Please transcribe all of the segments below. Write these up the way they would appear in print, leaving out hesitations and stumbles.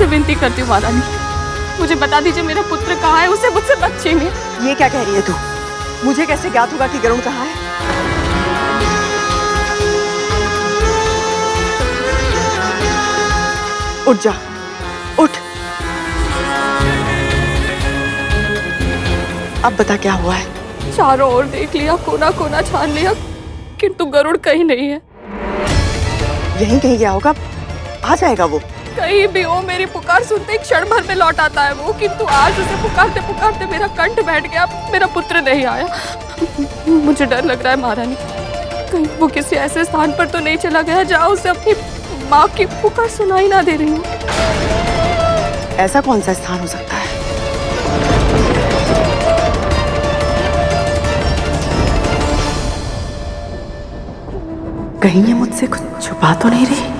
विनती करती हूँ महारानी, मुझे बता दीजिए मेरा पुत्र कहाँ है, उसे मुझसे मत छीनिए। ये क्या कह रही है तू? मुझे कैसे ज्ञात होगा कि गरुड़ कहाँ है? उठ जा, उठ। अब बता क्या हुआ है? चारों ओर देख लिया, कोना कोना छान लिया, किंतु गरुड़ कहीं नहीं है। यहीं कहीं गया होगा, आ जाएगा वो। कहीं भी हो, मेरी पुकार सुनते ही क्षण भर में लौट आता है वो, किंतु आज उसे पुकारते पुकारते मेरा कंठ बैठ गया, मेरा पुत्र नहीं आया। मुझे डर लग रहा है महारानी, कहीं वो किसी ऐसे स्थान पर तो नहीं चला गया जहाँ उसे अपनी माँ की पुकार सुनाई ना दे रही हो। ऐसा कौन सा स्थान हो सकता है? कहीं ये मुझसे कुछ छुपा तो नहीं रही?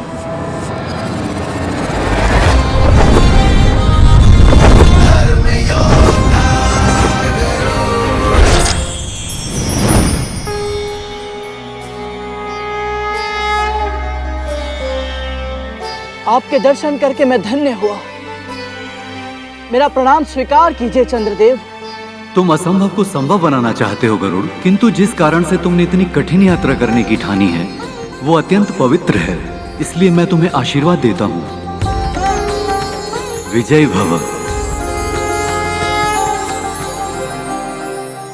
आपके दर्शन करके मैं धन्य हुआ। मेरा प्रणाम स्वीकार कीजिए चंद्रदेव। तुम असंभव को संभव बनाना चाहते हो गरुड़, किंतु जिस कारण से तुमने इतनी कठिन यात्रा करने की ठानी है वो अत्यंत पवित्र है, इसलिए मैं तुम्हें आशीर्वाद देता हूँ। विजय भव।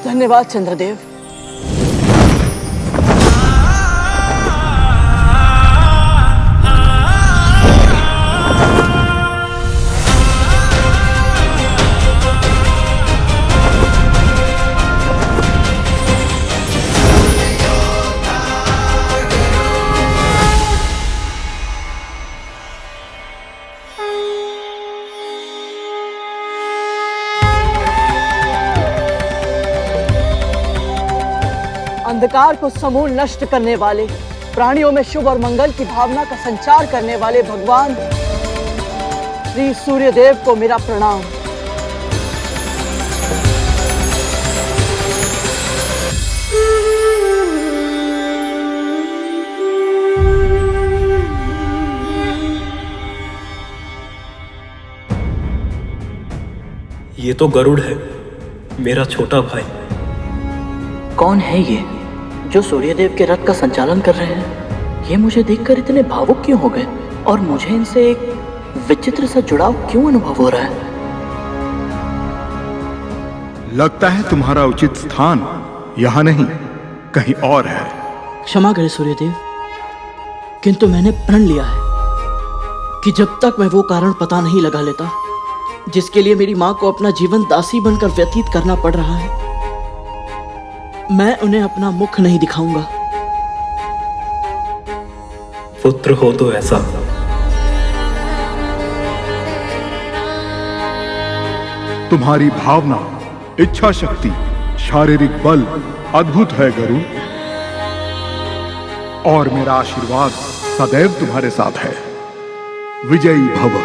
धन्यवाद चंद्रदेव। अंधकार को समूल नष्ट करने वाले, प्राणियों में शुभ और मंगल की भावना का संचार करने वाले भगवान श्री सूर्यदेव को मेरा प्रणाम। ये तो गरुड़ है, मेरा छोटा भाई। कौन है ये जो सूर्यदेव के रथ का संचालन कर रहे हैं? ये मुझे देखकर इतने भावुक क्यों हो गए और मुझे इनसे एक विचित्र सा जुड़ाव क्यों अनुभव हो रहा है? लगता है तुम्हारा उचित स्थान यहाँ नहीं, कहीं और है। क्षमा करें सूर्यदेव, किंतु मैंने प्रण लिया है कि जब तक मैं वो कारण पता नहीं लगा लेता जिसके लिए मेरी माँ को अपना जीवन दासी बनकर व्यतीत करना पड़ रहा है, मैं उन्हें अपना मुख नहीं दिखाऊंगा। पुत्र हो तो ऐसा। तुम्हारी भावना, इच्छा शक्ति, शारीरिक बल अद्भुत है गरुड़, और मेरा आशीर्वाद सदैव तुम्हारे साथ है। विजयी भव।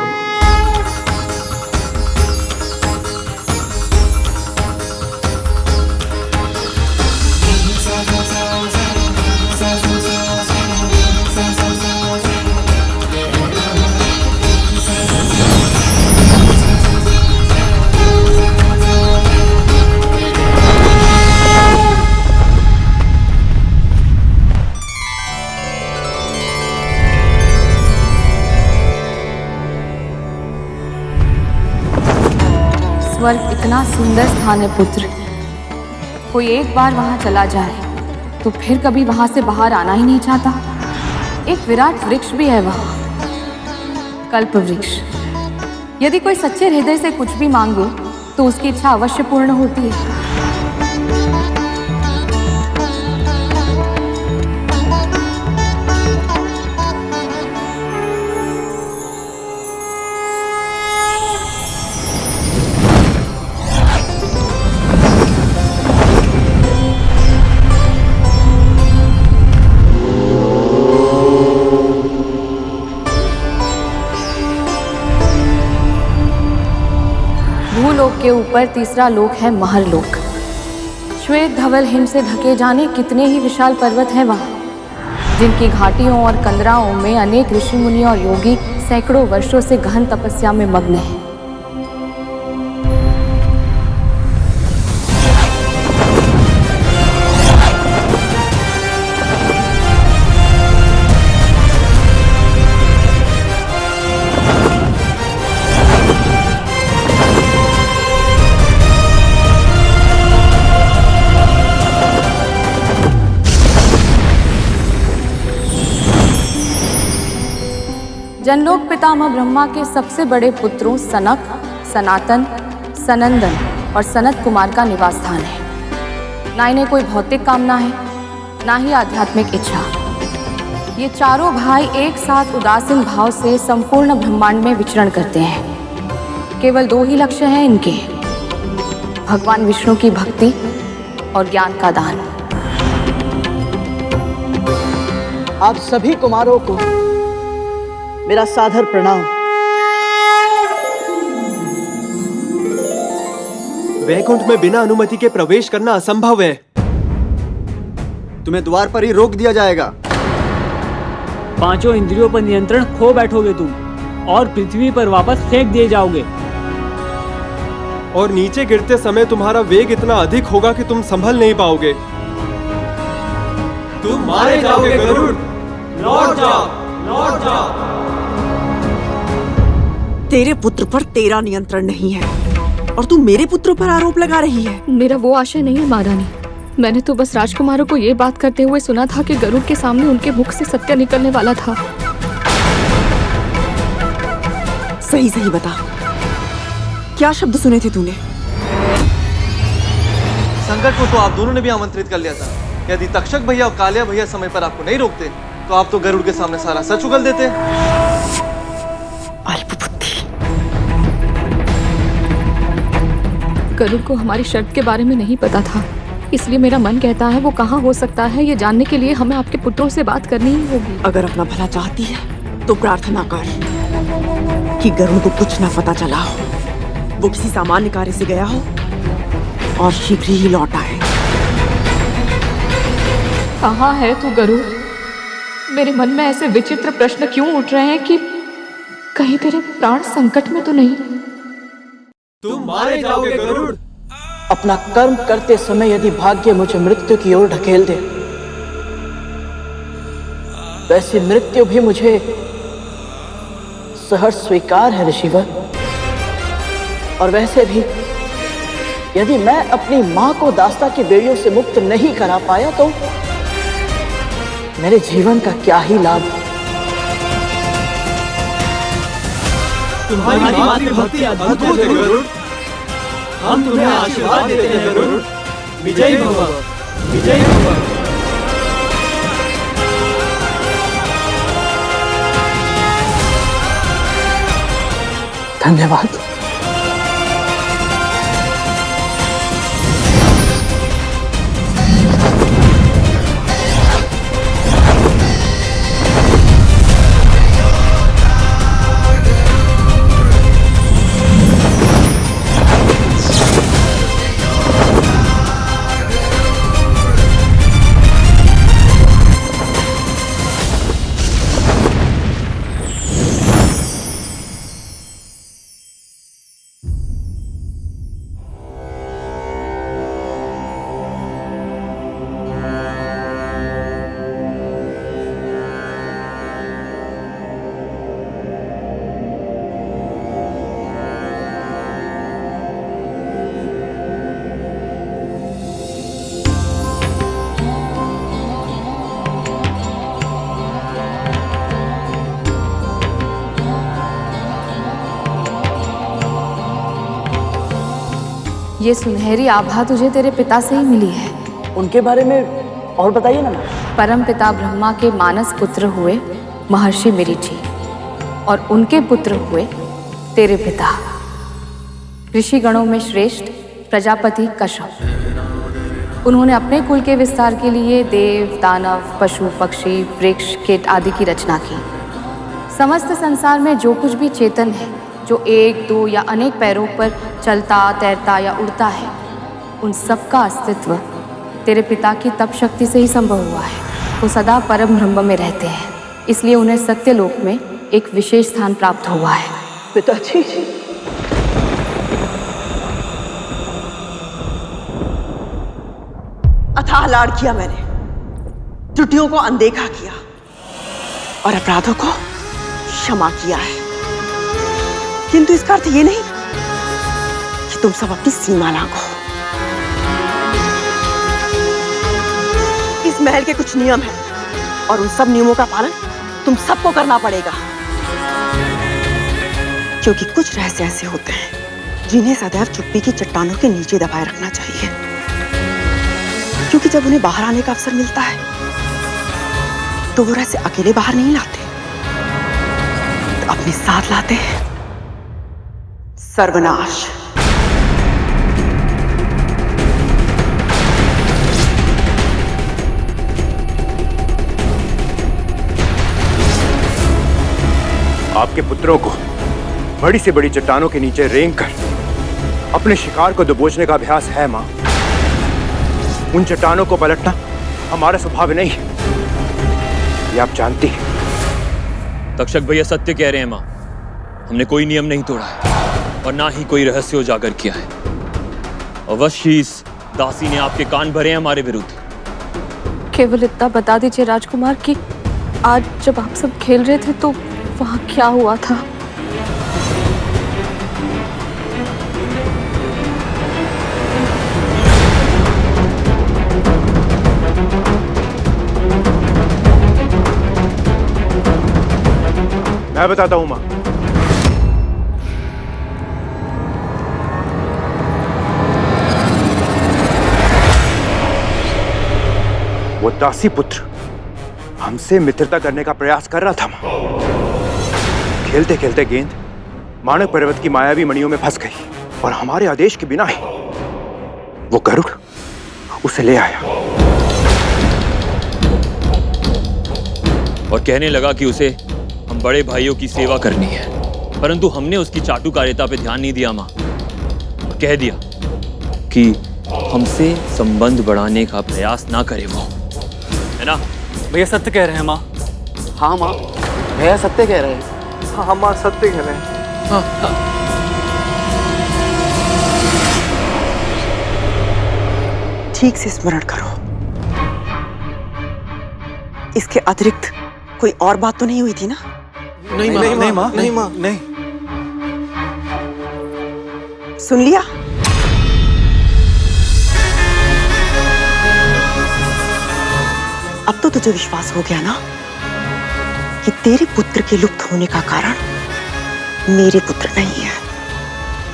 स्वर्ग इतना सुंदर स्थान है पुत्र, कोई एक बार वहां चला जाए तो फिर कभी वहां से बाहर आना ही नहीं चाहता। एक विराट वृक्ष भी है वहां, कल्प वृक्ष। यदि कोई सच्चे हृदय से कुछ भी मांगे तो उसकी इच्छा अवश्य पूर्ण होती है। भूलोक के ऊपर तीसरा लोक है महरलोक। श्वेत धवल हिम से ढके जाने कितने ही विशाल पर्वत हैं वहाँ, जिनकी घाटियों और कंदराओं में अनेक ऋषि मुनि और योगी सैकड़ों वर्षों से गहन तपस्या में मग्न है। जनलोक पितामह ब्रह्मा के सबसे बड़े पुत्रों सनक, सनातन, सनंदन और सनत कुमार का निवास स्थान है। ना इन्हें कोई भौतिक कामना है, ना ही आध्यात्मिक इच्छा। ये चारों भाई एक साथ उदासीन भाव से संपूर्ण ब्रह्मांड में विचरण करते हैं। केवल दो ही लक्ष्य हैं इनके, भगवान विष्णु की भक्ति और ज्ञान का दान। आप सभी कुमारों को मेरा सादर प्रणाम। वैकुंठ में बिना अनुमति के प्रवेश करना असंभव है। तुम्हें द्वार पर ही रोक दिया जाएगा। पांचों इंद्रियों पर नियंत्रण खो बैठोगे तुम और पृथ्वी पर वापस फेंक दिए जाओगे। और नीचे गिरते समय तुम्हारा वेग इतना अधिक होगा कि तुम संभल नहीं पाओगे। तुम मारे जाओगे गरुड़। लौट जाओ, लौट जाओ। तेरे पुत्र पर तेरा नियंत्रण नहीं है और तू मेरे पुत्रों पर आरोप लगा रही है। मेरा वो आशय नहीं है महारानी। मैंने तो बस राजकुमारों को ये बात करते हुए सुना था कि गरुड़ के सामने उनके मुख से सत्य निकलने वाला था। सही सही बता, क्या शब्द सुने थे तूने? संकट को तो आप दोनों ने भी आमंत्रित कर लिया था। यदि तक्षक भैया और कालिया भैया समय पर आपको नहीं रोकते तो आप तो गरुड़ के सामने सारा सच उगल देते। अल्पबुद्धि। गरुड़ को हमारी शर्त के बारे में नहीं पता था, इसलिए मेरा मन कहता है वो कहाँ हो सकता है ये जानने के लिए हमें आपके पुत्रों से बात करनी ही होगी। अगर अपना भला चाहती है तो प्रार्थना कर कि गरुड़ को कुछ ना पता चला हो, वो किसी सामान्य कार्य से गया हो और शीघ्र ही लौट आए। कहाँ है तू गरुड़? मेरे मन में ऐसे विचित्र प्रश्न क्यों उठ रहे हैं कि कहीं तेरे प्राण संकट में तो नहीं? तुम मारे जाओगे गरुड़। अपना कर्म करते समय यदि भाग्य मुझे मृत्यु की ओर ढकेल दे, वैसे मृत्यु भी मुझे सहर्ष स्वीकार है ऋषिवर। और वैसे भी यदि मैं अपनी मां को दास्ता की बेड़ियों से मुक्त नहीं करा पाया तो मेरे जीवन का क्या ही लाभ। तुम्हारी मां की भक्ति अद्भुत है गरुड़। हम तुम्हें आशीर्वाद देते हैं गरुड़। विजयी भव, विजयी भव। धन्यवाद। ये सुनहरी आभा तुझे तेरे पिता से ही मिली है। उनके बारे में और बताइए ना। परम पिता ब्रह्मा के मानस पुत्र हुए महर्षि मरीचि और उनके पुत्र हुए तेरे पिता ऋषि गणों में श्रेष्ठ प्रजापति कश्यप। उन्होंने अपने कुल के विस्तार के लिए देव, दानव, पशु, पक्षी, वृक्ष, कीट आदि की रचना की। समस्त संसार में जो कुछ भी चेतन है, जो एक, दो या अनेक पैरों पर चलता, तैरता या उड़ता है, उन सब का अस्तित्व तेरे पिता की तप शक्ति से ही संभव हुआ है। वो सदा परम ब्रह्म में रहते हैं, इसलिए उन्हें सत्यलोक में एक विशेष स्थान प्राप्त हुआ है। पिताजी, अथाह लाड़ किया मैंने, त्रुटियों को अनदेखा किया और अपराधों को क्षमा किया है, किंतु इसका अर्थ ये नहीं कि तुम सब अपनी सीमा लांघो। इस महल के कुछ नियम हैं और उन सब नियमों का पालन तुम सबको करना पड़ेगा, क्योंकि कुछ रहस्य ऐसे होते हैं जिन्हें सदैव चुप्पी की चट्टानों के नीचे दबाए रखना चाहिए, क्योंकि जब उन्हें बाहर आने का अवसर मिलता है तो वो रहस्य अकेले बाहर नहीं लाते, तो अपने साथ लाते हैं सर्वनाश। आपके पुत्रों को बड़ी से बड़ी चट्टानों के नीचे रेंग कर अपने शिकार को दबोचने का अभ्यास है मां। उन चट्टानों को पलटना हमारा स्वभाव नहीं है, ये आप जानती हैं। तक्षक भैया सत्य कह रहे हैं मां, हमने कोई नियम नहीं तोड़ा है और ना ही कोई रहस्य उजागर किया है। अवश्य इस दासी ने आपके कान भरे हैं हमारे विरुद्ध। केवल इतना बता दीजिए राजकुमार कि आज जब आप सब खेल रहे थे तो वहां क्या हुआ था? मैं बताता हूं मां। वो दासी पुत्र हमसे मित्रता करने का प्रयास कर रहा था मां। खेलते खेलते गेंद मानक पर्वत की मायावी मणियों में फंस गई और हमारे आदेश के बिना ही वो गरुड़ उसे ले आया और कहने लगा कि उसे हम बड़े भाइयों की सेवा करनी है, परंतु हमने उसकी चाटुकारिता पे ध्यान नहीं दिया मां। कह दिया कि हमसे संबंध बढ़ाने का प्रयास ना करे वो, है ना? भैया सत्य कह रहे हैं माँ। हाँ माँ, भैया सत्य कह रहे हैं। हाँ मां सत्य कह रहे हैं। ठीक से स्मरण करो, इसके अतिरिक्त कोई और बात तो नहीं हुई थी ना? नहीं मां, नहीं मां, नहीं मां, नहीं। सुन लिया? अब तो तुझे विश्वास हो गया ना कि तेरे पुत्र के लुप्त होने का कारण मेरे पुत्र नहीं है।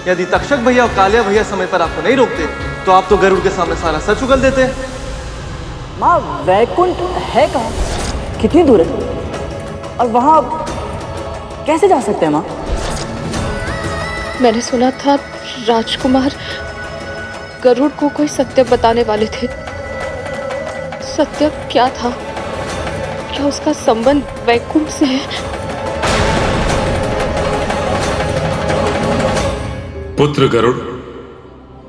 यदि तक्षक भैया और कालिया भैया समय पर आपको नहीं रोकते तो आप तो गरुड़ के सामने सारा सच उगल देते। माँ, वैकुंठ है कहाँ? कितनी दूर है? और वहाँ कैसे जा सकते हैं माँ? मैंने सुना था राजकुमार गरुड़ को कोई सत्य बताने वाले थे। सत्य क्या था? क्या उसका संबंध वैकुंठ से है? पुत्र गरुड़,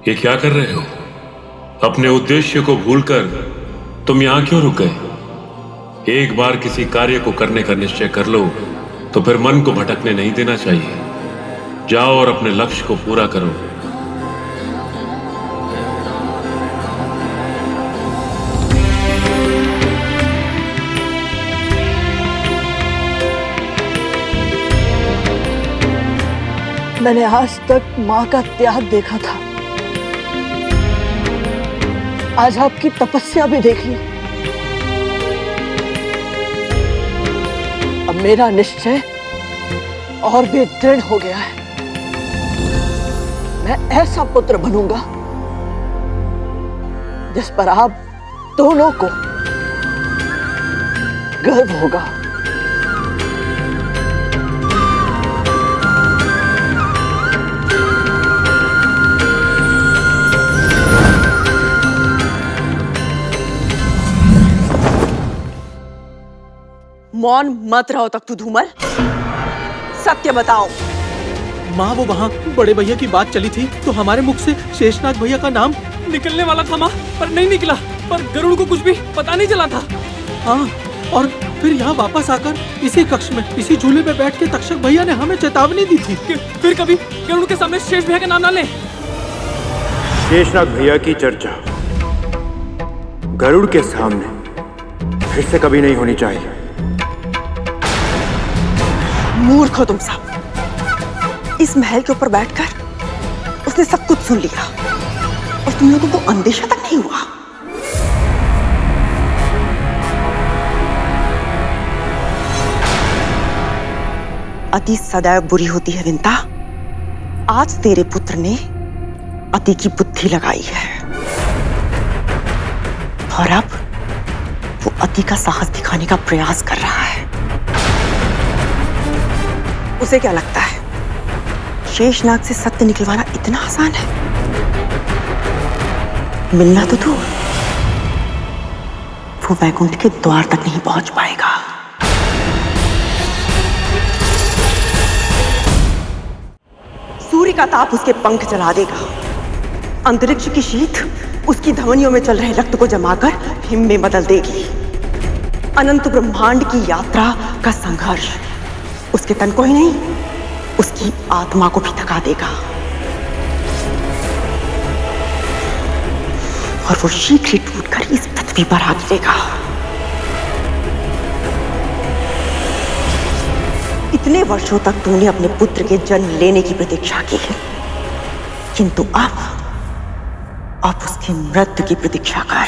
ये क्या कर रहे हो? अपने उद्देश्य को भूलकर तुम यहाँ क्यों रुक गए? एक बार किसी कार्य को करने का निश्चय कर लो तो फिर मन को भटकने नहीं देना चाहिए। जाओ और अपने लक्ष्य को पूरा करो। मैंने आज तक माँ का त्याग देखा था, आज आपकी तपस्या भी देख ली। अब मेरा निश्चय और भी दृढ़ हो गया है। मैं ऐसा पुत्र बनूंगा जिस पर आप दोनों को गर्व होगा। मौन मत रहो तक तू धूमल, सत्य बताओ। माँ, वो वहाँ बड़े भैया की बात चली थी तो हमारे मुख से शेषनाग भैया का नाम निकलने वाला था माँ, पर नहीं निकला। पर गरुड़ को कुछ भी पता नहीं चला था। हाँ, और फिर यहाँ वापस आकर इसी कक्ष में इसी झूले पे बैठ के तक्षक भैया ने हमें चेतावनी दी थी कि फिर कभी गरुड़ के सामने शेष भैया का नाम ना ले। शेषनाग भैया की चर्चा गरुड़ के सामने फिर से कभी नहीं होनी चाहिए। मूर्ख हो तुम सब। इस महल के ऊपर बैठकर उसने सब कुछ सुन लिया और तुम लोगों को अंदेशा तक नहीं हुआ। अति सदैव बुरी होती है विंता। आज तेरे पुत्र ने अति की बुद्धि लगाई है और अब वो अति का साहस दिखाने का प्रयास कर रहा है। उसे क्या लगता है शेषनाग से सत्य निकलवाना इतना आसान है? मिलना तो दूर, वो वैकुंठ के द्वार तक नहीं पहुंच पाएगा। सूर्य का ताप उसके पंख जला देगा। अंतरिक्ष की शीत उसकी धमनियों में चल रहे रक्त को जमाकर हिम में बदल देगी। अनंत ब्रह्मांड की यात्रा का संघर्ष उसके तन को ही नहीं, उसकी आत्मा को भी थका देगा और वो शीघ्र ही टूटकर इस पृथ्वी पर आ गिरेगा। इतने वर्षों तक तूने अपने पुत्र के जन्म लेने की प्रतीक्षा की है, किंतु अब उसकी मृत्यु की प्रतीक्षा कर।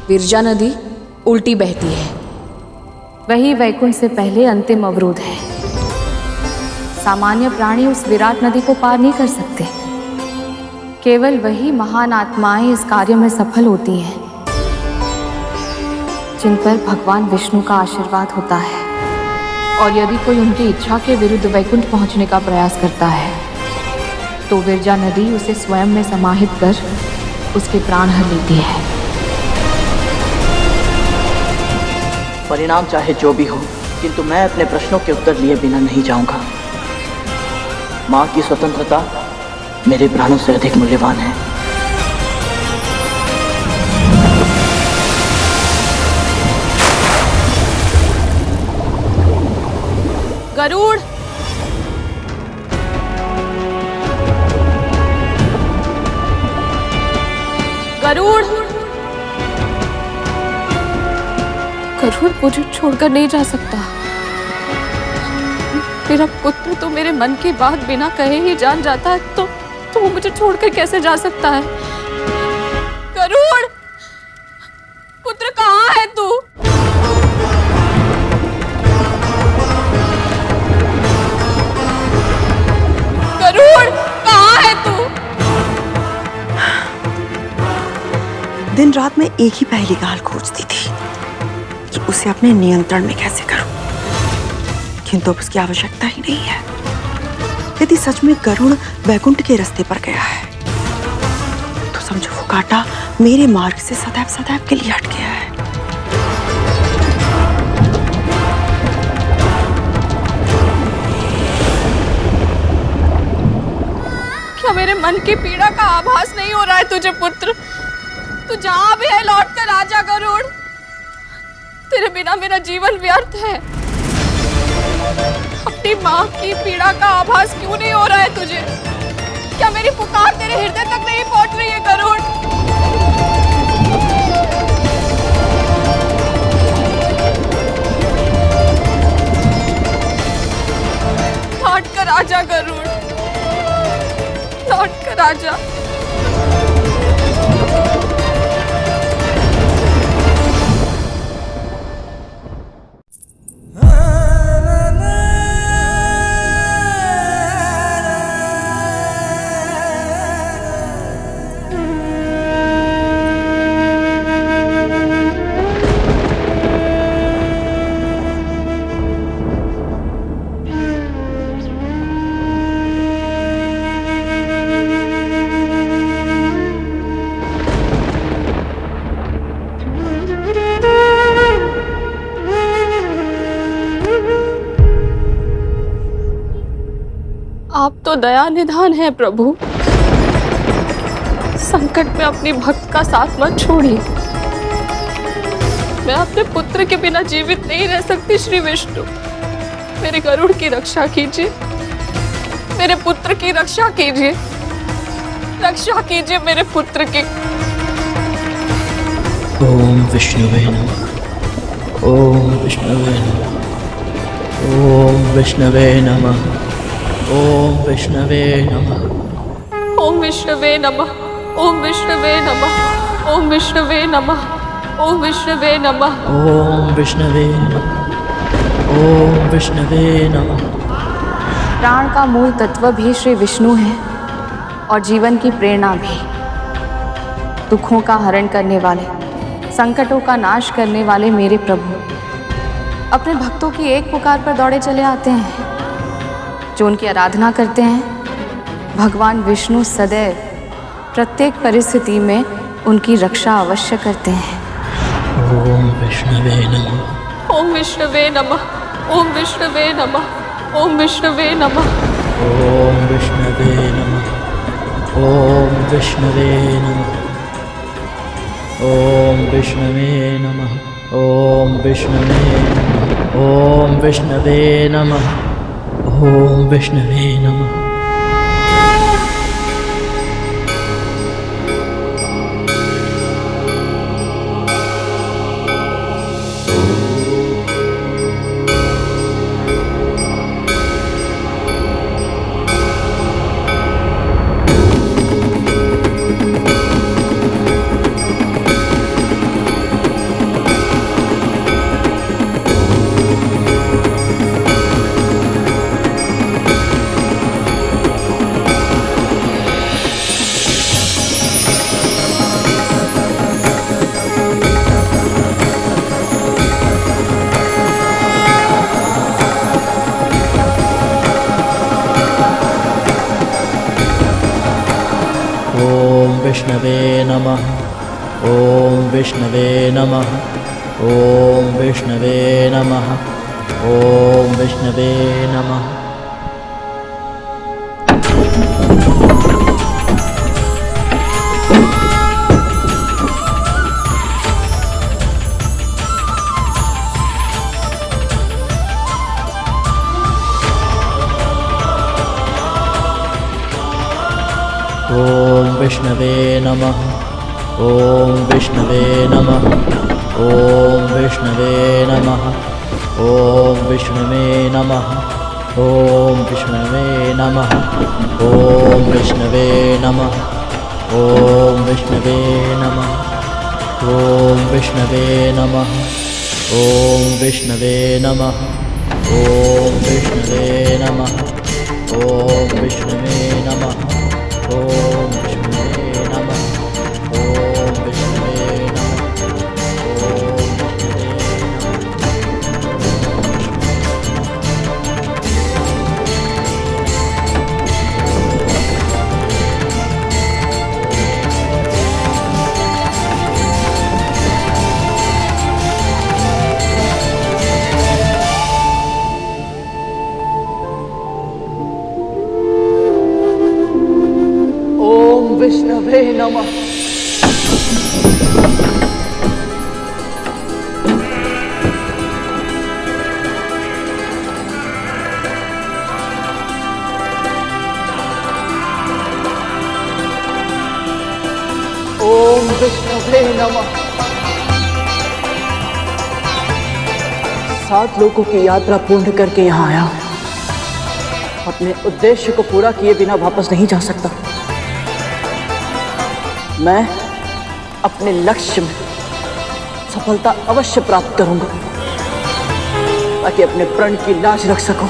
विरजा नदी उल्टी बहती है, वही वैकुंठ से पहले अंतिम अवरोध है। सामान्य प्राणी उस विराट नदी को पार नहीं कर सकते। केवल वही महान आत्माएं इस कार्य में सफल होती हैं जिन पर भगवान विष्णु का आशीर्वाद होता है। और यदि कोई उनकी इच्छा के विरुद्ध वैकुंठ पहुंचने का प्रयास करता है तो विरजा नदी उसे स्वयं में समाहित कर उसके प्राण हर लेती है। परिणाम चाहे जो भी हो, किंतु मैं अपने प्रश्नों के उत्तर लिए बिना नहीं जाऊंगा। मां की स्वतंत्रता मेरे प्राणों से अधिक मूल्यवान है। गरुड़, गरुड़, गरुड़ मुझे छोड़कर नहीं जा सकता। मेरा पुत्र तो मेरे मन की बात बिना कहे ही जान जाता है, तो वो मुझे छोड़कर कैसे जा सकता है? गरुड़, पुत्र कहाँ है तू? गरुड़, कहाँ है तू? दिन रात में एक ही पहली गाल खोजती थी कि उसे अपने नियंत्रण में कैसे करूं, किंतु अब उसकी आवश्यकता ही नहीं है। यदि सच में गरुड़ वैकुंठ के रास्ते पर गया है तो समझो वो कांटा मेरे मार्ग से सदैव सदैव के लिए हट गया है। क्या मेरे मन की पीड़ा का आभास नहीं हो रहा है तुझे पुत्र? तू जहां भी है लौट कर आजा गरुड़। तेरे बिना मेरा जीवन व्यर्थ है। अपनी माँ की पीड़ा का आभास क्यों नहीं हो रहा है तुझे? क्या मेरी पुकार तेरे हृदय तक नहीं पहुंच रही है गरुड़? आजा गरुड़, लौट कर आजा। आप तो दया निधान है प्रभु, संकट में अपनी भक्त का साथ मत छोड़िए। मैं अपने पुत्र के बिना जीवित नहीं रह सकती। श्री विष्णु, मेरे गरुड़ की रक्षा कीजिए, मेरे पुत्र की रक्षा कीजिए, रक्षा कीजिए मेरे पुत्र की। ओम विष्णुवे नमः, ओम विष्णुवे नमः, ओम विष्णुवे नमः, ओम विष्णुवे नमः, ओम विष्णुवे नमः, ओम विष्णुवे नमः, ओम विष्णुवे नमः, ओम विष्णुवे नमः, ओम विष्णुवे नमः, ओम विष्णुवे नमः। प्राण का मूल तत्व भी श्री विष्णु है और जीवन की प्रेरणा भी। दुखों का हरण करने वाले, संकटों का नाश करने वाले मेरे प्रभु अपने भक्तों की एक पुकार पर दौड़े चले आते हैं। जो उनकी आराधना करते हैं, भगवान विष्णु सदैव प्रत्येक परिस्थिति में उनकी रक्षा अवश्य करते हैं। ओम विष्णुवे नमः, ओम विष्णुवे नमः, ओम विष्णुवे नमः, ओम विष्णुवे नमः, ओम विष्णुवे नमः, ओम विष्णुवे नमः, ओम विष्णुवे नमः, ओम विष्णुवे नमः, ओम विष्णुवे नमः, ओम विष्णुवे नमः। विष्णवे नमः, ओम विष्णवे नमः, ओम विष्णवे नमः, ओम विष्णवे नमः। ओम विष्णवे नमः, ओम विष्णवे नमः, ओम विष्णवे नमः, ओम विष्णवे नमः, ओम विष्णवे नमः, ओम विष्णवे नमः, ओम विष्णवे नमः, ओम विष्णवे नमः, ओम विष्णवे नमः, ओम विष्णवे नमः, ओम विष्णवे नमः, ओम विष्णुवे नमः, ओम विष्णुवे नमः, ओम विष्णुवे नमः। ओम विष्णुवे नमः। 7 लोगों की यात्रा पूर्ण करके यहाँ आया, अपने उद्देश्य को पूरा किए बिना वापस नहीं जा सकता। मैं अपने लक्ष्य में सफलता अवश्य प्राप्त करूंगा ताकि अपने प्रण की लाज रख सकूं।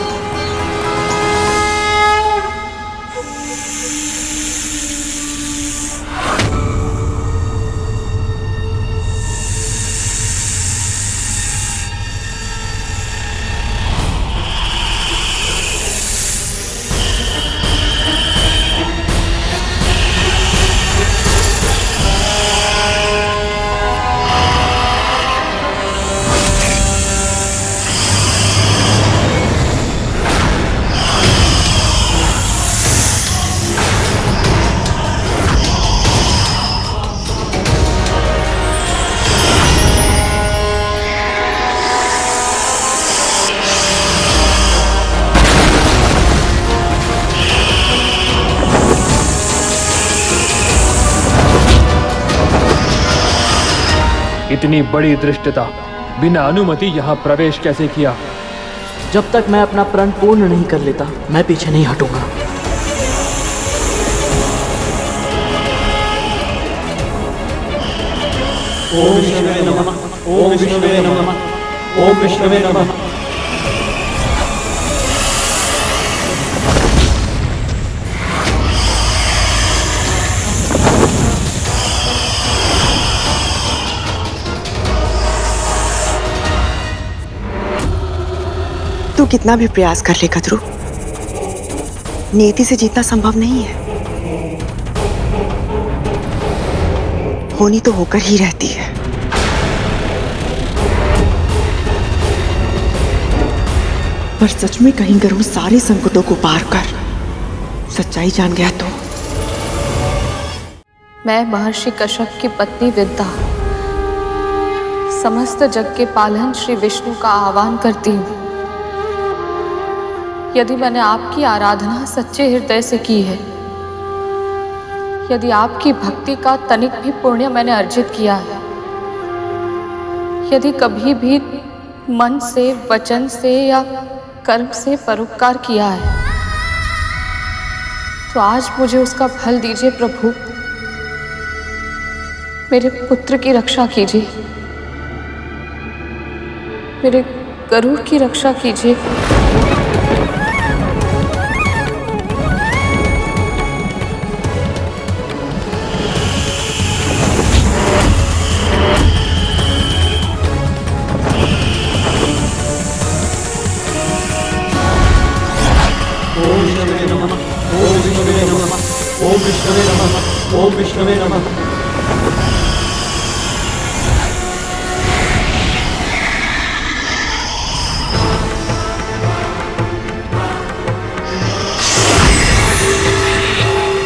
इतनी बड़ी दृष्टता बिना अनुमति यहाँ प्रवेश कैसे किया? जब तक मैं अपना प्रण पूर्ण नहीं कर लेता मैं पीछे नहीं हटूंगा। ओम विष्णुवे नमः, ओम विष्णुवे नमः, ओम विष्णुवे नमः। तू कितना भी प्रयास कर ले कद्रू, नियति से जीतना संभव नहीं है। होनी तो होकर ही रहती है। पर सच में कहीं गरुड़ सारे संकटों को पार कर सच्चाई जान गया तो मैं महर्षि कश्यप की पत्नी विद्या समस्त जग के पालन श्री विष्णु का आह्वान करती हूँ। यदि मैंने आपकी आराधना सच्चे हृदय से की है, यदि आपकी भक्ति का तनिक भी पुण्य मैंने अर्जित किया है, यदि कभी भी मन से, वचन से या कर्म से परोपकार किया है, तो आज मुझे उसका फल दीजिए प्रभु। मेरे पुत्र की रक्षा कीजिए, मेरे गरुड़ की रक्षा कीजिए। ओम विष्णुवे नमः, ओम विष्णुवे नमः, ओम विष्णुवे नमः, ओम विष्णुवे नमः।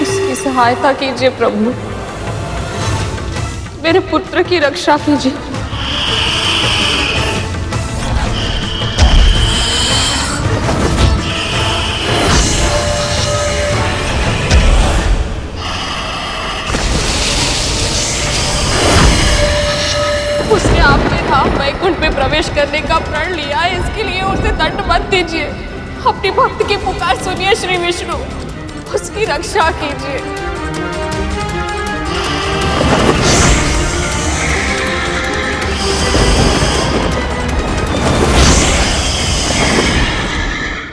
उसकी सहायता कीजिए प्रभु, मेरे पुत्र की रक्षा कीजिए। उसने आपके धाम वैकुंठ में प्रवेश करने का प्रण लिया है, इसके लिए उसे दंड मत दीजिए। अपनी भक्त की पुकार सुनिए श्री विष्णु, उसकी रक्षा कीजिए।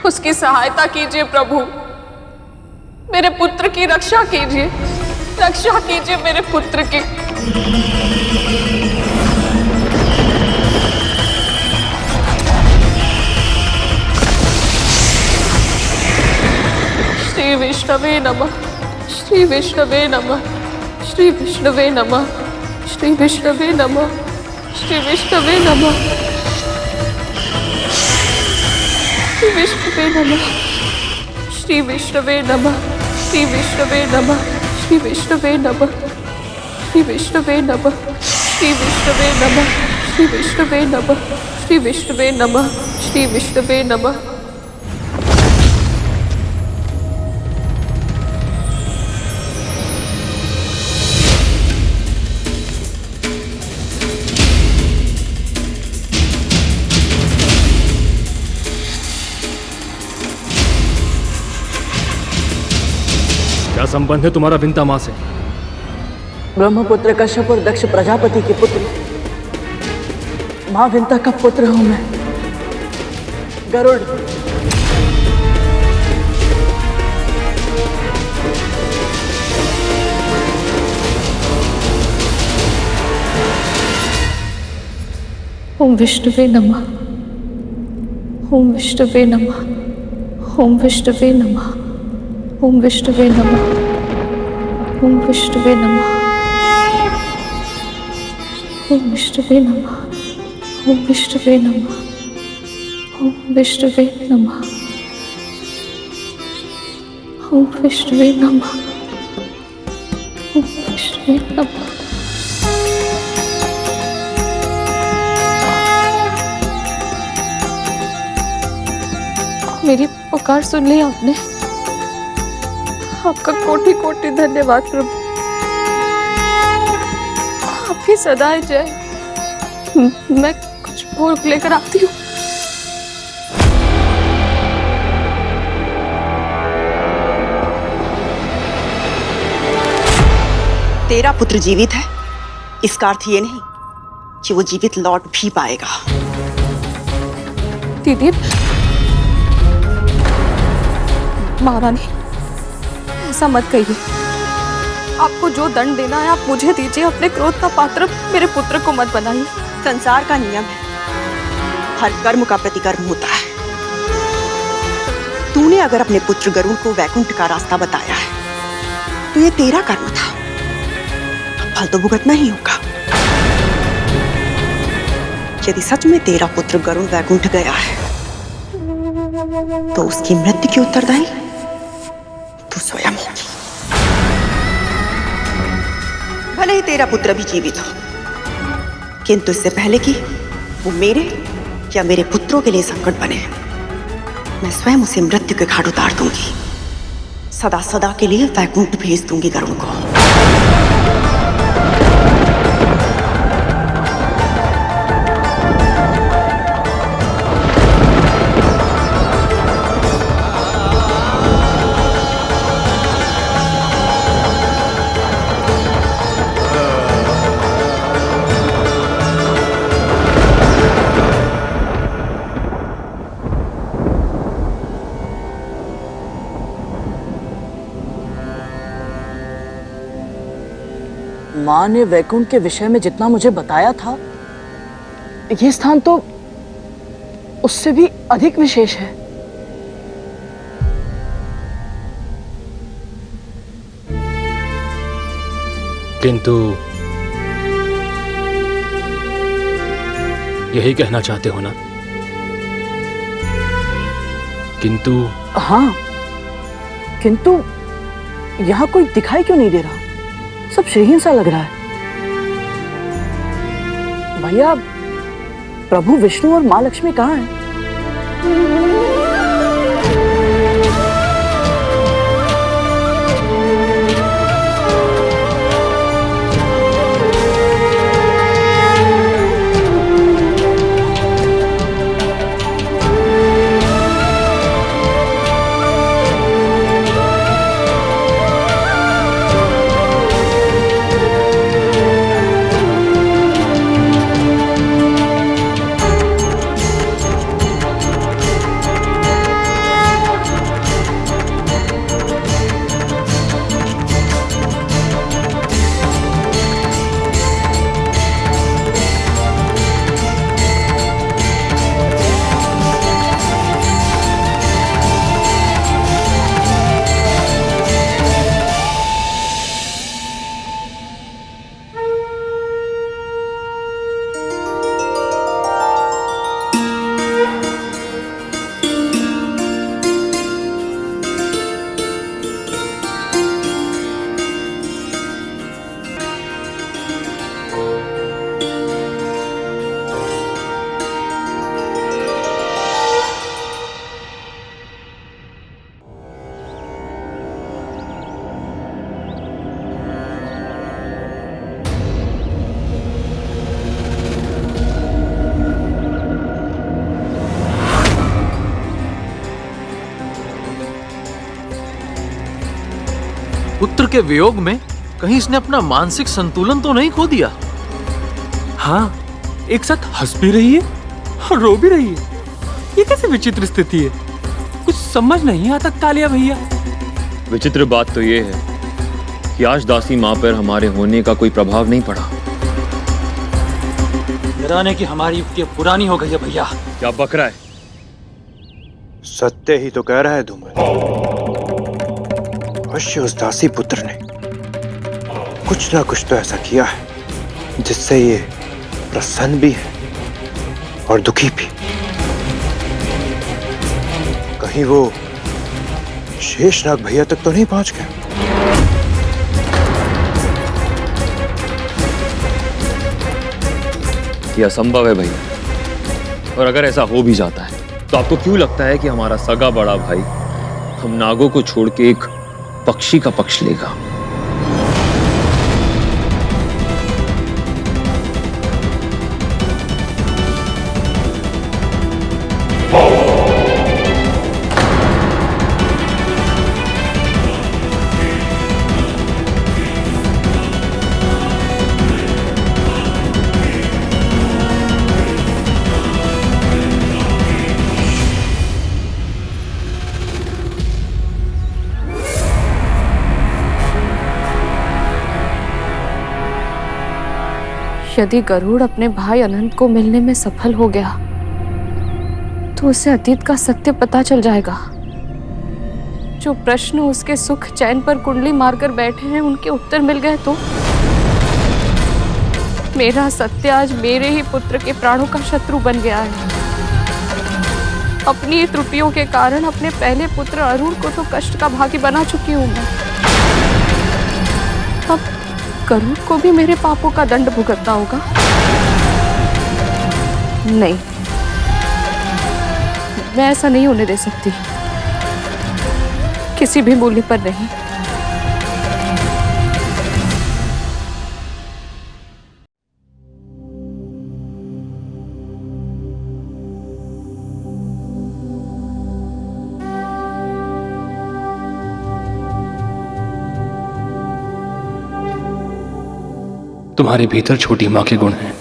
उसकी सहायता कीजिए प्रभु, मेरे पुत्र की रक्षा कीजिए, रक्षा कीजिए मेरे पुत्र की। श्री विष्णवे नमः, श्री विष्णवे नमः, श्री विष्णवे नमः, श्री विष्णवे नमः, श्री विष्णवे नमः, श्री विष्णवे नमः, श्री विष्णवे नमः, श्री विष्णवे नमः, श्री विष्णवे नमः, श्री विष्णवे नमः, श्री विष्णवे नमः, श्री विष्णवे नमः, श्री विष्णवे नमः, श्री विष्णवे नमः। क्या संबंध है तुम्हारा विंता माँ से? ब्रह्मपुत्र कश्यप और दक्ष प्रजापति के पुत्र माँ विंता का पुत्र हूं मैं, गरुड़। ओम विष्णुवे नमः। ओम विष्णुवे नमः। ओम विष्णुवे नमः। ओम विष्णुवे नमः। ओम विष्णुवे नमः। ओम विष्णुवे नमः। ओम विष्णुवे नमः। ओम विष्णुवे नमः। ओम विष्णुवे नमः। ओम विष्णुवे नमः। मेरी पुकार सुन ली आपने। आपका कोटि कोटि धन्यवाद प्रभु। आपकी सदाएं जय। मैं कुछ भोग लेकर आती हूँ। तेरा पुत्र जीवित है, इसका अर्थ ये नहीं कि वो जीवित लौट भी पाएगा। दीदी, महारानी, ऐसा मत कहिए। आपको जो दंड देना है आप मुझे दीजिए। अपने क्रोध का पात्र मेरे पुत्र को मत बनाइए। संसार का नियम है, हर कर्म का प्रतिकर्म होता है। तूने अगर अपने पुत्र गरुड़ को वैकुंठ का रास्ता बताया है तो ये तेरा कर्म था, फल तो भुगतना ही होगा। यदि सच में तेरा पुत्र गरुड़ वैकुंठ गया है तो उसकी मृत्यु की उत्तरदायी तू स्वयं होगी। भले ही तेरा पुत्र भी जीवित हो, किंतु इससे पहले कि वो मेरे या मेरे पुत्रों के लिए संकट बने, मैं स्वयं उसे मृत्यु के घाट उतार दूंगी। सदा सदा के लिए वैकुंठ भेज दूंगी गरुड़ को। माँ ने वैकुंठ के विषय में जितना मुझे बताया था, ये स्थान तो उससे भी अधिक विशेष है। किंतु यही कहना चाहते हो ना? किंतु? हाँ, किंतु यहाँ कोई दिखाई क्यों नहीं दे रहा? सब श्रीहीन सा लग रहा है। भैया, प्रभु विष्णु और माँ लक्ष्मी कहाँ हैं? पुत्र के वियोग में कहीं इसने अपना मानसिक संतुलन तो नहीं खो दिया? हाँ, एक साथ हंस भी रही है और रो भी रही है। ये कैसे विचित्र स्थिति है? कुछ समझ नहीं आता कालिया भैया। विचित्र बात तो ये है कि आज दासी माँ पर हमारे होने का कोई प्रभाव नहीं पड़ा। डराने की हमारी युक्ति पुरानी हो गई है भैया। क्या बक रहा है? सत्य ही तो कह रहा है धूमल। अवश्य उस दासी पुत्र ने कुछ ना कुछ तो ऐसा किया है जिससे ये प्रसन्न भी है और दुखी भी। कहीं वो शेषनाग भैया तक तो नहीं पहुंच गया? यह असंभव है भैया, और अगर ऐसा हो भी जाता है तो आपको क्यों लगता है कि हमारा सगा बड़ा भाई हम नागों को छोड़ के एक पक्षी का पक्ष लेगा? यदि गरुड़ अपने भाई अनंत को मिलने में सफल हो गया तो उसे अतीत का सत्य पता चल जाएगा। जो प्रश्न उसके सुख चैन पर कुंडली मारकर बैठे हैं उनके उत्तर मिल गए तो मेरा सत्य आज मेरे ही पुत्र के प्राणों का शत्रु बन गया है। अपनी त्रुटियों के कारण अपने पहले पुत्र अरुण को तो कष्ट का भागी बना चुकी हूं मैं। अब गरुड़ को भी मेरे पापों का दंड भुगतना होगा। नहीं, मैं ऐसा नहीं होने दे सकती, किसी भी मूल्य पर नहीं। तुम्हारे भीतर छोटी माँ के गुण हैं।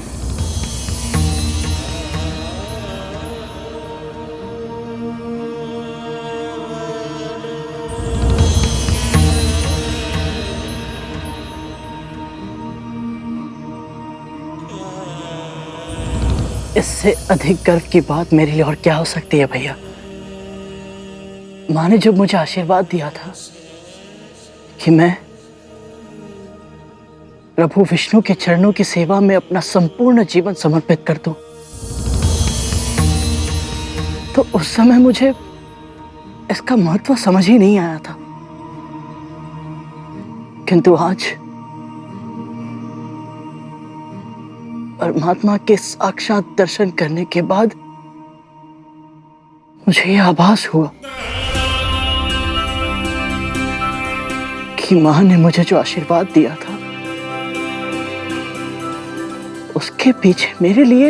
इससे अधिक गर्व की बात मेरे लिए और क्या हो सकती है भैया। माँ ने जब मुझे आशीर्वाद दिया था कि मैं प्रभु विष्णु के चरणों की सेवा में अपना संपूर्ण जीवन समर्पित कर दूं, तो उस समय मुझे इसका महत्व समझ ही नहीं आया था। किंतु आज परमात्मा के साक्षात दर्शन करने के बाद मुझे यह आभास हुआ कि मां ने मुझे जो आशीर्वाद दिया था उसके पीछे मेरे लिए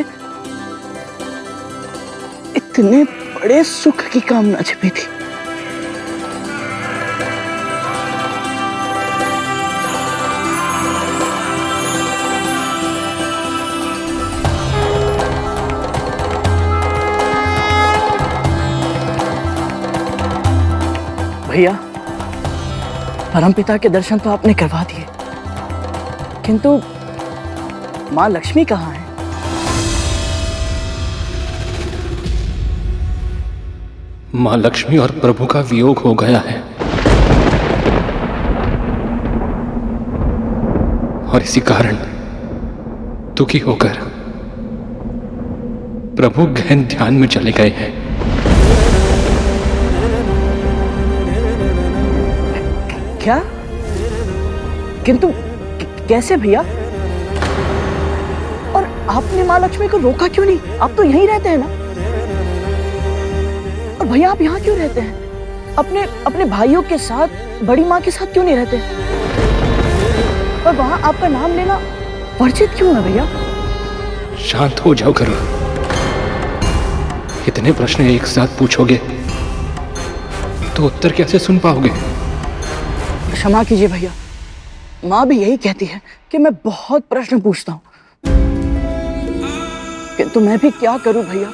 इतने बड़े सुख की कामना छिपी थी। भैया, परमपिता के दर्शन तो आपने करवा दिए, किंतु माँ लक्ष्मी कहाँ है? माँ लक्ष्मी और प्रभु का वियोग हो गया है, और इसी कारण दुखी होकर प्रभु गहन ध्यान में चले गए हैं। क्या? किंतु कैसे भैया? और आपने माँ लक्ष्मी को रोका क्यों नहीं? आप तो यहीं रहते हैं ना। और भैया आप यहाँ क्यों रहते हैं? अपने भाइयों के साथ, बड़ी माँ के साथ क्यों नहीं रहते? और वहां आपका नाम लेना वर्जित क्यों है भैया? शांत हो जाओ गरुड़। इतने प्रश्न एक साथ पूछोगे तो उत्तर कैसे सुन पाओगे? क्षमा कीजिए भैया, माँ भी यही कहती है कि मैं बहुत प्रश्न पूछता हूँ, किंतु मैं भी क्या करूँ भैया।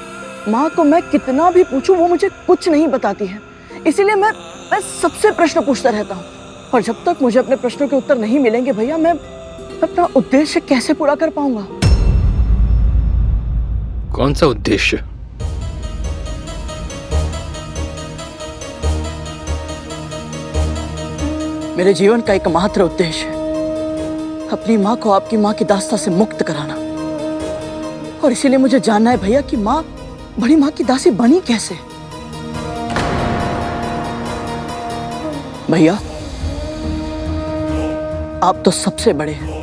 माँ को मैं कितना भी पूछूं वो मुझे कुछ नहीं बताती है, इसीलिए मैं सबसे प्रश्न पूछता रहता हूँ। और जब तक मुझे अपने प्रश्नों के उत्तर नहीं मिलेंगे भैया, मैं अपना उद्देश्य कैसे पूरा कर पाऊंगा? कौन सा उद्देश्य? मेरे जीवन का एकमात्र उद्देश्य है अपनी माँ को आपकी माँ की दास्ता से मुक्त कराना। और इसीलिए मुझे जानना है भैया कि माँ बड़ी माँ की दासी बनी कैसे? भैया आप तो सबसे बड़े हैं,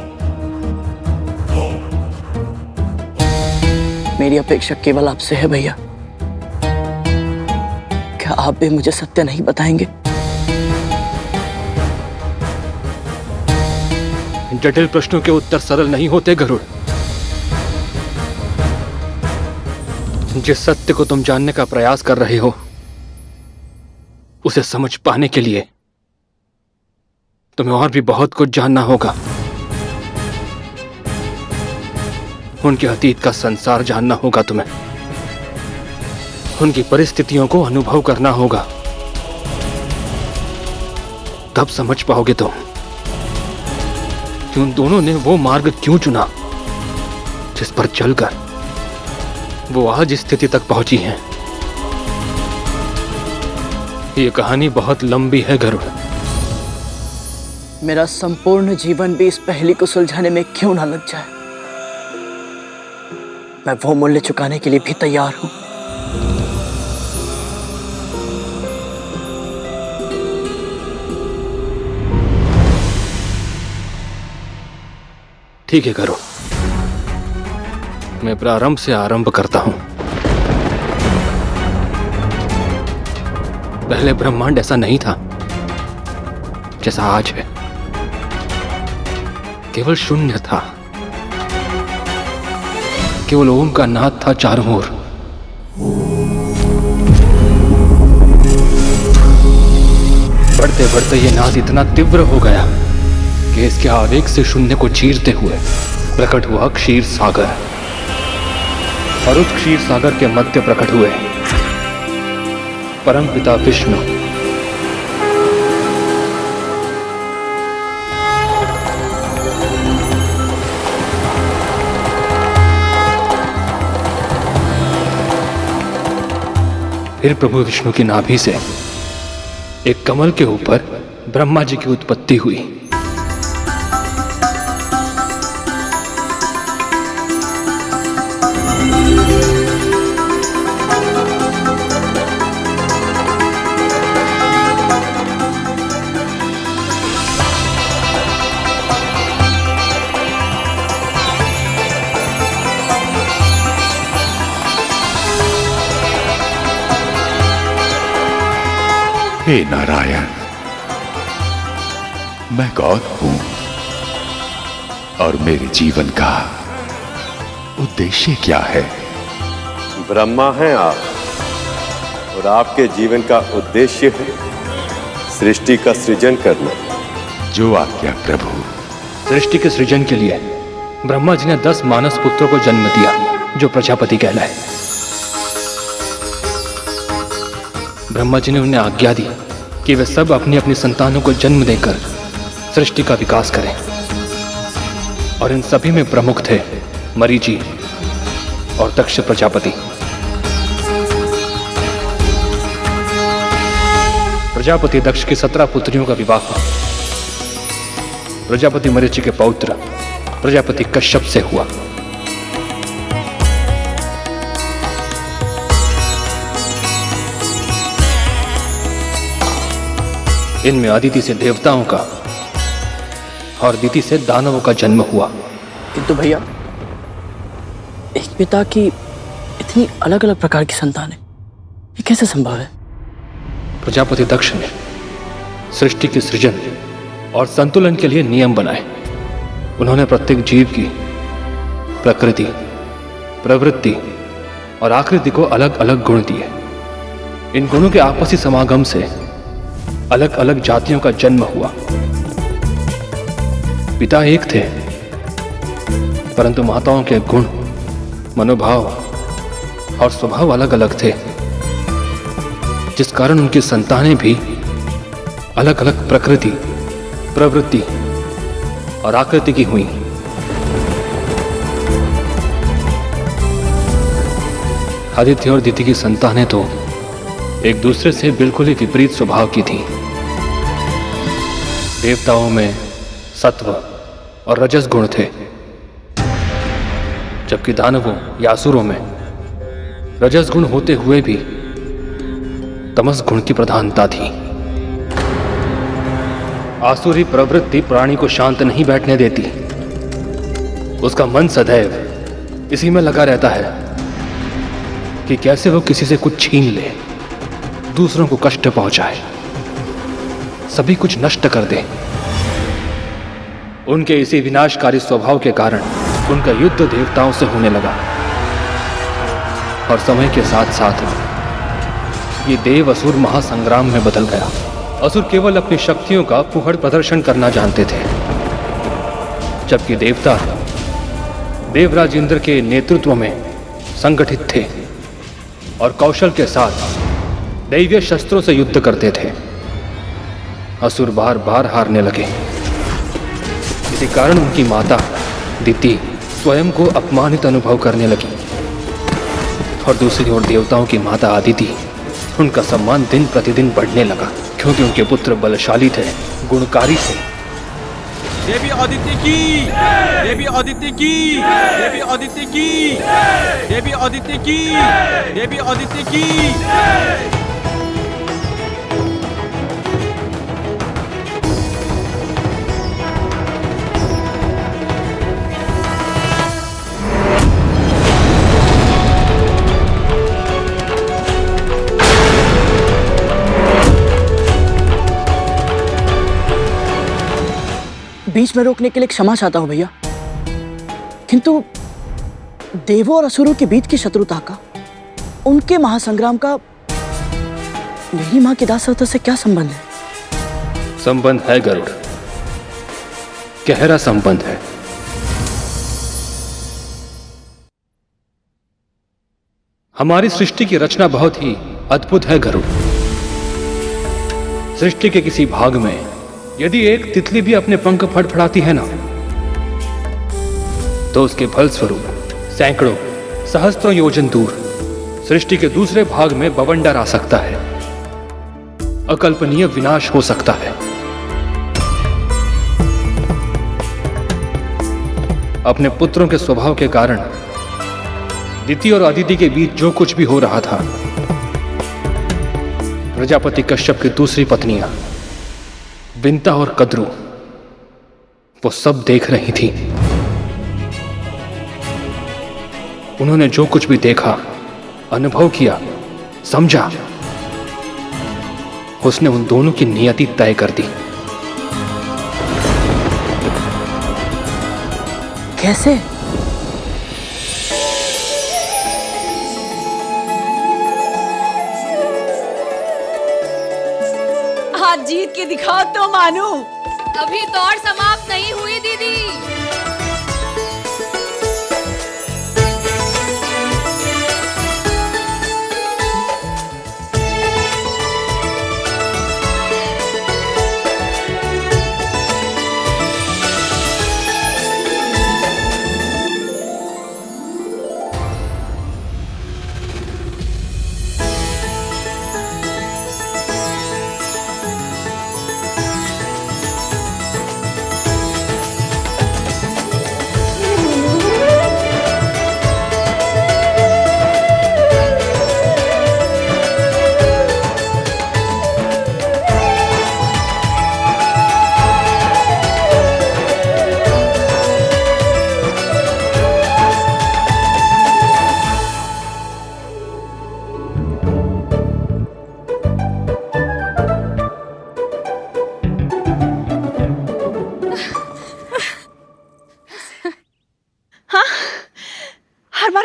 मेरी अपेक्षा केवल आपसे है भैया। क्या आप भी मुझे सत्य नहीं बताएंगे? जटिल प्रश्नों के उत्तर सरल नहीं होते गरुड़। जिस सत्य को तुम जानने का प्रयास कर रहे हो उसे समझ पाने के लिए तुम्हें और भी बहुत कुछ जानना होगा। उनके अतीत का संसार जानना होगा तुम्हें, उनकी परिस्थितियों को अनुभव करना होगा, तब समझ पाओगे तुम कि उन दोनों ने वो मार्ग क्यों चुना जिस पर चलकर वो आज इस स्थिति तक पहुंची हैं। ये कहानी बहुत लंबी है गरुड़। मेरा संपूर्ण जीवन भी इस पहेली को सुलझाने में क्यों ना लग जाए, मैं वो मूल्य चुकाने के लिए भी तैयार हूं। ठीक है गरुड़, मैं प्रारंभ से आरंभ करता हूं। पहले ब्रह्मांड ऐसा नहीं था जैसा आज है, केवल शून्य था, केवल ओम का नाद था चारों ओर। बढ़ते बढ़ते ये नाद इतना तीव्र हो गया कि इसके आवेग से शून्य को चीरते हुए प्रकट हुआ क्षीर सागर, और उस क्षीर सागर के मध्य प्रकट हुए परमपिता विष्णु। फिर प्रभु विष्णु की नाभि से एक कमल के ऊपर ब्रह्मा जी की उत्पत्ति हुई। हे नारायण, मैं कौन हूं और मेरे जीवन का उद्देश्य क्या है? ब्रह्मा हैं आप, और आपके जीवन का उद्देश्य है सृष्टि का सृजन करना। जो आज्ञा प्रभु। सृष्टि के सृजन के लिए ब्रह्मा जी ने 10 मानस पुत्रों को जन्म दिया जो प्रजापति कहलाए। ब्रह्मा जी ने उन्हें आज्ञा दी कि वे सब अपनी अपनी संतानों को जन्म देकर सृष्टि का विकास करें, और इन सभी में प्रमुख थे मरीचि और दक्ष प्रजापति। प्रजापति दक्ष की 17 पुत्रियों का विवाह प्रजापति मरीचि के पौत्र प्रजापति कश्यप से हुआ। इनमें अदिति से देवताओं का और दिति से दानवों का जन्म हुआ। किंतु भैया, एक पिता की इतनी अलग अलग प्रकार की संतानें, ये कैसे संभव है? प्रजापति दक्ष ने सृष्टि के सृजन और संतुलन के लिए नियम बनाए। उन्होंने प्रत्येक जीव की प्रकृति, प्रवृत्ति और आकृति को अलग अलग गुण दिए। इन गुणों के आपसी समागम से अलग अलग जातियों का जन्म हुआ। पिता एक थे, परंतु माताओं के गुण, मनोभाव और स्वभाव अलग अलग थे, जिस कारण उनकी संतानें भी अलग अलग प्रकृति, प्रवृत्ति और आकृति की हुई। आदित्य और दिति की संतानें तो एक दूसरे से बिल्कुल ही विपरीत स्वभाव की थीं। देवताओं में सत्व और रजस गुण थे, जबकि दानवों या असुरों में रजस गुण होते हुए भी तमस गुण की प्रधानता थी। आसुरी प्रवृत्ति प्राणी को शांत नहीं बैठने देती। उसका मन सदैव इसी में लगा रहता है कि कैसे वो किसी से कुछ छीन ले, दूसरों को कष्ट पहुंचाए, सभी कुछ नष्ट कर दे। उनके इसी विनाशकारी स्वभाव के कारण उनका युद्ध देवताओं से होने लगा और समय के साथ साथ ये देव असुर महासंग्राम में बदल गया। असुर केवल अपनी शक्तियों का फुहड़ प्रदर्शन करना जानते थे, जबकि देवता देवराज इंद्र के नेतृत्व में संगठित थे और कौशल के साथ दैवीय शस्त्रों से युद्ध करते थे। असुर बार बार हारने लगे। इसी कारण उनकी माता दिति स्वयं को अपमानित अनुभव करने लगी और दूसरी ओर देवताओं की माता आदिति, उनका सम्मान दिन प्रतिदिन बढ़ने लगा, क्योंकि उनके पुत्र बलशाली थे, गुणकारी थे। देवी आदित्य की, देवी आदित्य की, देवी आदित्य की, देवी आदित्य की, देवी आदित्य की। बीच में रोकने के लिए क्षमा चाहता हूं भैया, किंतु देवों और असुरों के बीच की शत्रुता का, उनके महासंग्राम का मेरी मां की दासता से क्या संबंध है? संबंध है गरुड़, गहरा संबंध है। हमारी सृष्टि की रचना बहुत ही अद्भुत है गरुड़। सृष्टि के किसी भाग में यदि एक तितली भी अपने पंख फड़फड़ाती है ना, तो उसके फलस्वरूप सैकड़ों सहस्त्रों योजन दूर सृष्टि के दूसरे भाग में बवंडर आ सकता है, अकल्पनीय विनाश हो सकता है। अपने पुत्रों के स्वभाव के कारण दिति और अदिति के बीच जो कुछ भी हो रहा था, प्रजापति कश्यप की दूसरी पत्नियां बिंता और कद्रू वो सब देख रही थी। उन्होंने जो कुछ भी देखा, अनुभव किया, समझा, उसने उन दोनों की नियति तय कर दी। कैसे? आज जीत के दिखाओ तो मानू। अभी दौड़ समाप्त नहीं हुई दीदी।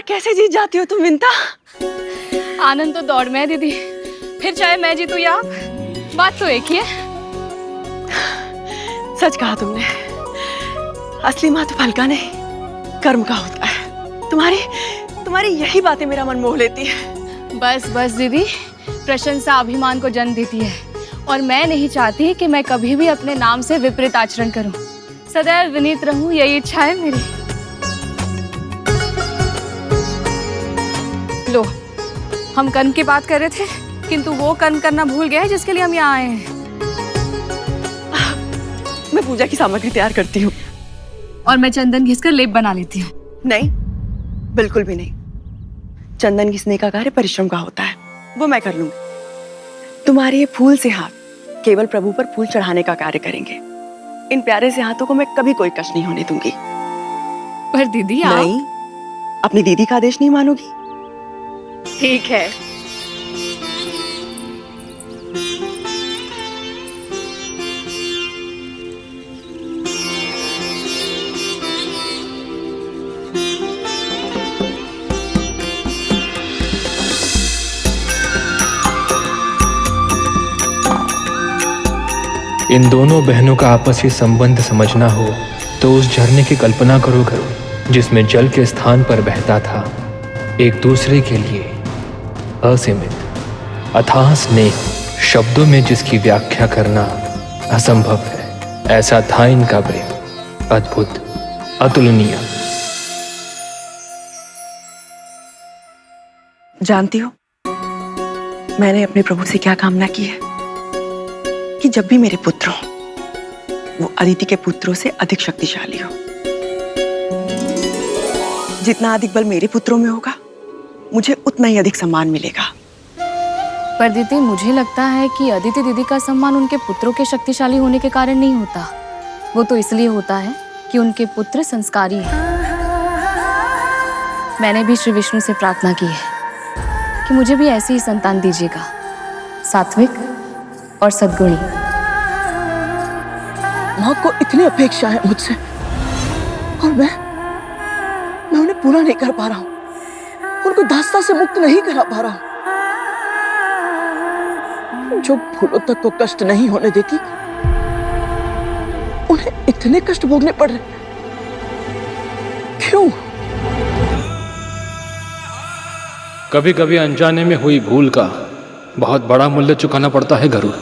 कैसे जीत जाती हो तुम विंता? आनंद तो दौड़ में है दीदी, फिर चाहे मैं जीतूं या आप, बात तो एक ही है। सच कहा तुमने, असली माँ तो फलका नहीं, कर्म का होता है। तुम्हारी यही बातें मेरा मन मोह लेती है। बस बस दीदी, प्रशंसा अभिमान को जन्म देती है और मैं नहीं चाहती कि मैं कभी भी अपने नाम से विपरीत आचरण करूं। सदैव विनीत रहूं, यही इच्छा है मेरी। लो, हम कर्म की बात कर रहे थे, किंतु वो कर्म करना भूल गए जिसके लिए हम यहाँ आए हैं। मैं पूजा की सामग्री तैयार करती हूँ और मैं चंदन घिसकर लेप बना लेती हूँ। नहीं, बिल्कुल भी नहीं। चंदन घिसने का कार्य परिश्रम का होता है, वो मैं कर लूंगी। तुम्हारे ये फूल से हाथ केवल प्रभु पर फूल चढ़ाने का कार्य करेंगे। इन प्यारे से हाथों को मैं कभी कोई कष्ट नहीं होने दूंगी। पर दीदी आप... नहीं, अपनी दीदी का आदेश नहीं मानोगी? ठीक है। इन दोनों बहनों का आपसी संबंध समझना हो तो उस झरने की कल्पना करो जिसमें जल के स्थान पर बहता था एक दूसरे के लिए असीमित अथाह स्नेह, शब्दों में जिसकी व्याख्या करना असंभव है। ऐसा था इनका प्रेम, अद्भुत, अतुलनीय। जानती हो मैंने अपने प्रभु से क्या कामना की है? कि जब भी मेरे पुत्र हो वो अदिति के पुत्रों से अधिक शक्तिशाली हो। जितना अधिक बल मेरे पुत्रों में होगा मुझे उतना ही अधिक सम्मान मिलेगा। पर दीदी, मुझे लगता है कि अदिति दीदी का सम्मान उनके पुत्रों के शक्तिशाली होने के कारण नहीं होता। वो तो इसलिए होता है कि उनके पुत्र संस्कारी हैं। मैंने भी श्री विष्णु से प्रार्थना की है कि मुझे भी ऐसी ही संतान दीजिएगा, सात्विक और सद्गुणी। माँ को इतनी अपेक्षा है मुझसे और मैं उन्हें पूरा नहीं कर पा रहा हूँ, उनको दास्ता से मुक्त नहीं करा पा रहा हूँ। जो फूलों तक को कष्ट नहीं होने देती उन्हें इतने कष्ट भोगने पड़ रहे, क्यों? कभी कभी अनजाने में हुई भूल का बहुत बड़ा मूल्य चुकाना पड़ता है गरुड़।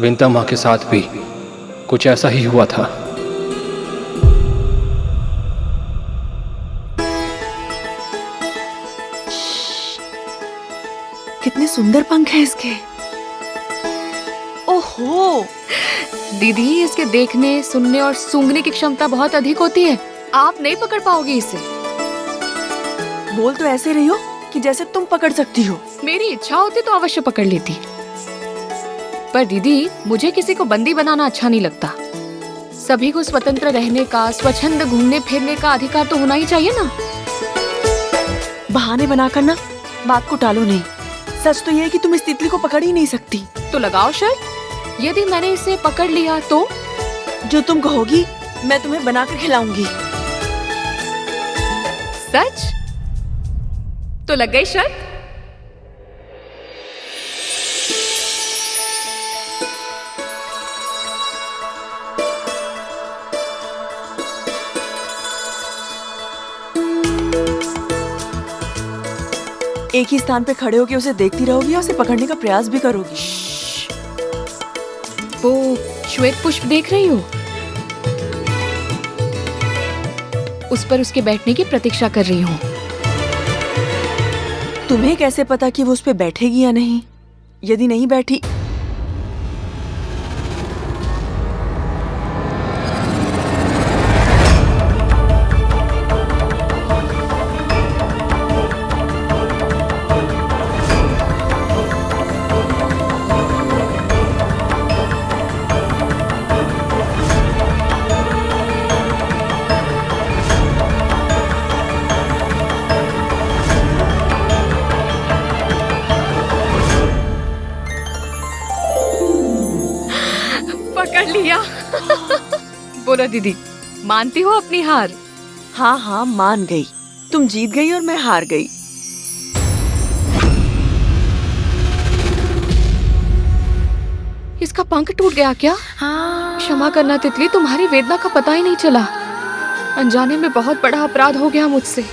विंता माँ के साथ भी कुछ ऐसा ही हुआ था। कितने सुंदर पंख हैं इसके। ओहो दीदी, इसके देखने, सुनने और सूंघने की क्षमता बहुत अधिक होती है। आप नहीं पकड़ पाओगे इसे। बोल तो ऐसे रही हो कि जैसे तुम पकड़ सकती हो। मेरी इच्छा होती तो अवश्य पकड़ लेती, पर दीदी मुझे किसी को बंदी बनाना अच्छा नहीं लगता। सभी को स्वतंत्र रहने का, स्वच्छंद घूमने फिरने का अधिकार तो होना ही चाहिए ना। बहाने बनाकर ना बात को टालो नहीं। सच तो ये है कि तुम इस तितली को पकड़ ही नहीं सकती। तो लगाओ शर्त। यदि मैंने इसे पकड़ लिया तो? जो तुम कहोगी मैं तुम्हें बनाकर खिलाऊंगी। सच? तो लग गई शर्त। एक ही स्थान पे खड़े होकर उसे देखती रहोगी और उसे पकड़ने का प्रयास भी करोगी। वो श्वेत पुष्प देख रही हो? उस पर उसके बैठने की प्रतीक्षा कर रही हूँ। तुम्हें कैसे पता कि वो उस पे बैठेगी या नहीं? यदि नहीं बैठी बोलो दीदी, मानती हो अपनी हार? हाँ हाँ मान गई। तुम जीत गई और मैं हार गई। इसका पंख टूट गया क्या? क्षमा करना तितली, तुम्हारी वेदना का पता ही नहीं चला। अनजाने में बहुत बड़ा अपराध हो गया मुझसे।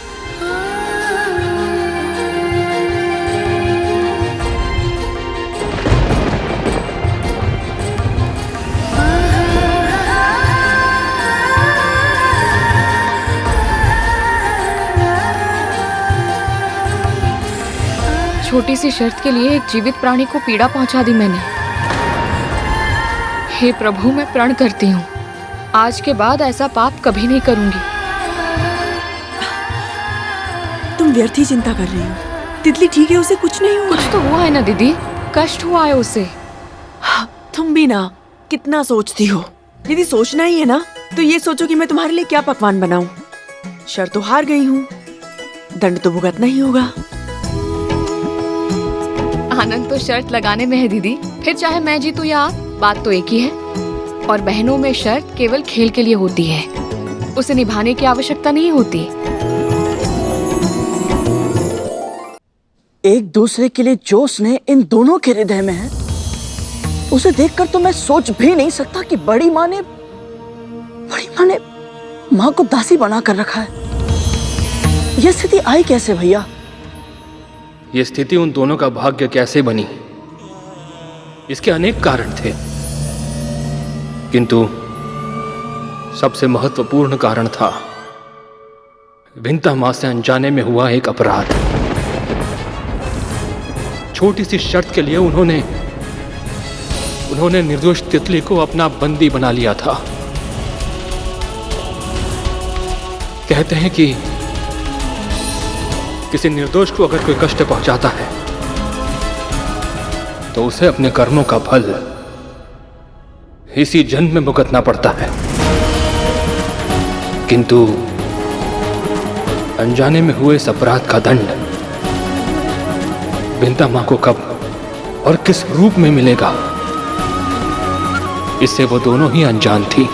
छोटी सी शर्त के लिए एक जीवित प्राणी को पीड़ा पहुंचा दी मैंने। हे प्रभु, मैं प्रण करती हूँ, आज के बाद ऐसा पाप कभी नहीं करूंगी। तुम व्यर्थ ही चिंता कर रही हो। तितली ठीक है, उसे कुछ नहीं हुआ। कुछ तो हुआ है ना दीदी, कष्ट हुआ है उसे। तुम भी ना कितना सोचती हो। यदि सोचना ही है ना तो ये सोचो कि मैं तुम्हारे लिए क्या पकवान बनाऊं। शर्त तो हार गई हूँ, दंड तो भुगतना ही होगा। आनंद तो शर्त लगाने में है दीदी, फिर चाहे मैं जीतूं या आप, बात तो एक ही है। और बहनों में शर्त केवल खेल के लिए होती है, उसे निभाने की आवश्यकता नहीं होती। एक दूसरे के लिए जो स्नेह इन दोनों के हृदय में है, उसे देखकर तो मैं सोच भी नहीं सकता कि बड़ी माँ ने माँ को दासी बना कर रखा है। यह स्थिति आई कैसे भैया? ये स्थिति उन दोनों का भाग्य कैसे बनी, इसके अनेक कारण थे, किंतु सबसे महत्वपूर्ण कारण था विंता मां से अनजाने में हुआ एक अपराध। छोटी सी शर्त के लिए उन्होंने निर्दोष तितली को अपना बंदी बना लिया था। कहते हैं कि किसी निर्दोष को अगर कोई कष्ट पहुंचाता है तो उसे अपने कर्मों का फल इसी जन्म में भुगतना पड़ता है, किंतु अनजाने में हुए इस अपराध का दंड विंता मां को कब और किस रूप में मिलेगा, इससे वो दोनों ही अनजान थी।